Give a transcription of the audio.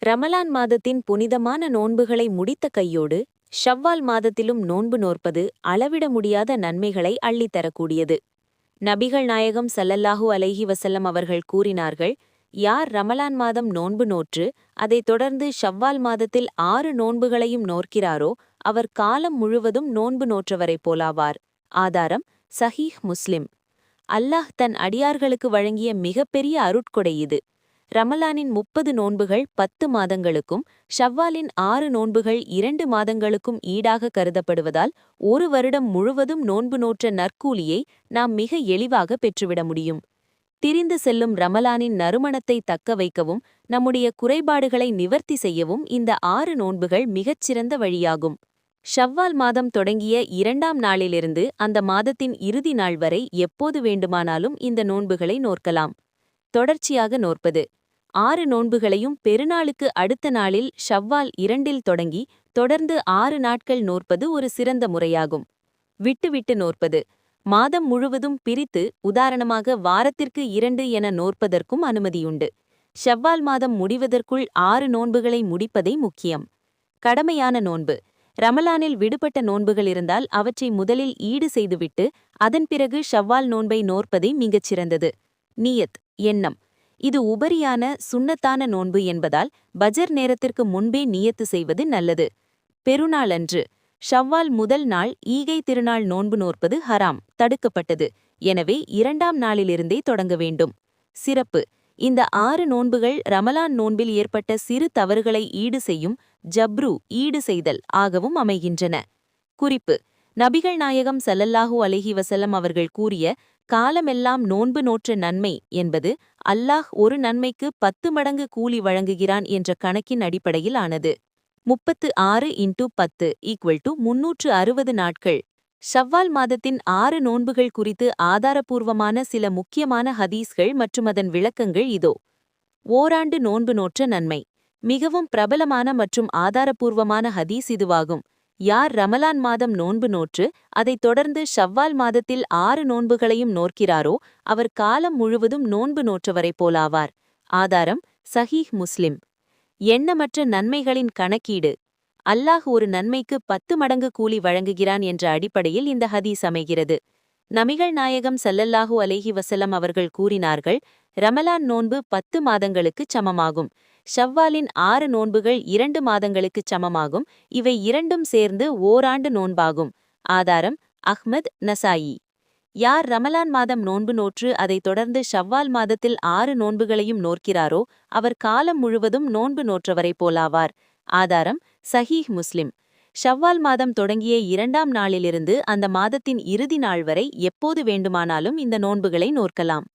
ரமலான் மாதத்தின் புனிதமான நோன்புகளை முடித்த கையோடு ஷவ்வால் மாதத்திலும் நோன்பு நோற்பது அளவிட முடியாத நன்மைகளை அள்ளித்தரக்கூடியது. நபிகள் நாயகம் ஸல்லல்லாஹு அலைஹி வஸல்லம் அவர்கள் கூறினார்கள், யார் ரமலான் மாதம் நோன்பு நோற்று அதைத் தொடர்ந்து ஷவ்வால் மாதத்தில் 6 நோன்புகளையும் நோக்கிறாரோ அவர் காலம் முழுவதும் நோன்பு நோற்றவரைப் போலாவார். ஆதாரம் சஹீஹ் முஸ்லிம். அல்லாஹ் தன் அடியார்களுக்கு வழங்கிய மிகப்பெரிய அருட்கொடை இது. ரமலானின் 30 நோன்புகள் 10 மாதங்களுக்கும் ஷவ்வாலின் 6 நோன்புகள் 2 மாதங்களுக்கும் ஈடாக கருதப்படுவதால் ஒரு வருடம் முழுவதும் நோன்பு நோற்ற நற்கூலியை நாம் மிக எளிவாக பெற்றுவிட முடியும். திரிந்து செல்லும் ரமலானின் நறுமணத்தை தக்க வைக்கவும் நம்முடைய குறைபாடுகளை நிவர்த்தி செய்யவும் இந்த 6 நோன்புகள் மிகச்சிறந்த வழியாகும். ஷவ்வால் மாதம் தொடங்கிய 2ஆம் நாளிலிருந்து அந்த மாதத்தின் இறுதி நாள் வரை எப்போது வேண்டுமானாலும் இந்த நோன்புகளை நோற்கலாம். தொடர்ச்சியாக நோற்பது 6 நோன்புகளையும் பெருநாளுக்கு அடுத்த நாளில் ஷவ்வால் 2இல் தொடங்கி தொடர்ந்து 6 நாட்கள் நோற்பது ஒரு சிறந்த முறையாகும். விட்டு நோற்பது மாதம் முழுவதும் பிரித்து உதாரணமாக வாரத்திற்கு 2 என நோற்பதற்கும் அனுமதியுண்டு. ஷவ்வால் மாதம் முடிவதற்குள் 6 நோன்புகளை முடிப்பதே முக்கியம். கடமையான நோன்பு ரமலானில் விடுபட்ட நோன்புகள் இருந்தால் அவற்றை முதலில் ஈடு செய்துவிட்டு அதன் பிறகு ஷவ்வால் நோன்பை நோற்பதே மிகச்சிறந்தது. நியத் எண்ணம் இது உபரியான சுன்னத்தான நோன்பு என்பதால் பஜர் நேரத்திற்கு முன்பே நியத்து செய்வது நல்லது. பெருநாளன்று ஷவ்வால் முதல் நாள் ஈகை திருநாள் நோன்பு நோற்பது ஹராம், தடுக்கப்பட்டது. எனவே 2ஆம் நாளிலிருந்தே தொடங்க வேண்டும். சிறப்பு இந்த 6 நோன்புகள் ரமலான் நோன்பில் ஏற்பட்ட சிறு தவறுகளை ஈடு செய்யும் ஜப்ரு ஈடு செய்தல் ஆகவும் அமைகின்றன. குறிப்பு நபிகள் நாயகம் ஸல்லல்லாஹு அலைஹி வஸல்லம் அவர்கள் கூறிய காலமெல்லாம் நோன்பு நோற்ற நன்மை என்பது அல்லாஹ் ஒரு நன்மைக்கு 10 மடங்கு கூலி வழங்குகிறான் என்ற கணக்கின் அடிப்படையில் ஆனது. 36 × 10 = 360 நாட்கள். ஷவ்வால் மாதத்தின் 6 நோன்புகள் குறித்து ஆதாரபூர்வமான சில முக்கியமான ஹதீஸ்கள் மற்றும் அதன் விளக்கங்கள் இதோ. ஓராண்டு நோன்பு நோற்ற நன்மை. மிகவும் பிரபலமான மற்றும் ஆதாரபூர்வமான ஹதீஸ் இதுவாகும். யார் ரமலான் மாதம் நோன்பு நோற்று அதைத் தொடர்ந்து ஷவ்வால் மாதத்தில் 6 நோன்புகளையும் நோக்கிறாரோ அவர் காலம் முழுவதும் நோன்பு நோற்றவரைப் போலாவார். ஆதாரம் சஹீஹ் முஸ்லிம். எண்ணமற்ற நன்மைகளின் கணக்கீடு. அல்லாஹ் ஒரு நன்மைக்கு 10 மடங்கு கூலி வழங்குகிறான் என்ற அடிப்படையில் இந்த ஹதீஸ் அமைகிறது. நபிகள் நாயகம் ஸல்லல்லாஹு அலைஹி வஸல்லம் அவர்கள் கூறினார்கள், ரமலான் நோன்பு 10 மாதங்களுக்குச் சமமாகும். ஷவ்வாலின் 6 நோன்புகள் 2 மாதங்களுக்குச் சமமாகும். இவை இரண்டும் சேர்ந்து ஓராண்டு நோன்பாகும். ஆதாரம் அஹ்மத், நசாயி. யார் ரமலான் மாதம் நோன்பு நோற்று அதைத் தொடர்ந்து ஷவ்வால் மாதத்தில் 6 நோன்புகளையும் நோக்கிறாரோ அவர் காலம் முழுவதும் நோன்பு நோற்றவரைப் போலாவார். ஆதாரம் சஹீஹ் முஸ்லிம். ஷவ்வால் மாதம் தொடங்கிய 2ஆம் நாளிலிருந்து அந்த மாதத்தின் இறுதி நாள் வரை எப்போது வேண்டுமானாலும் இந்த நோன்புகளை நோற்கலாம்.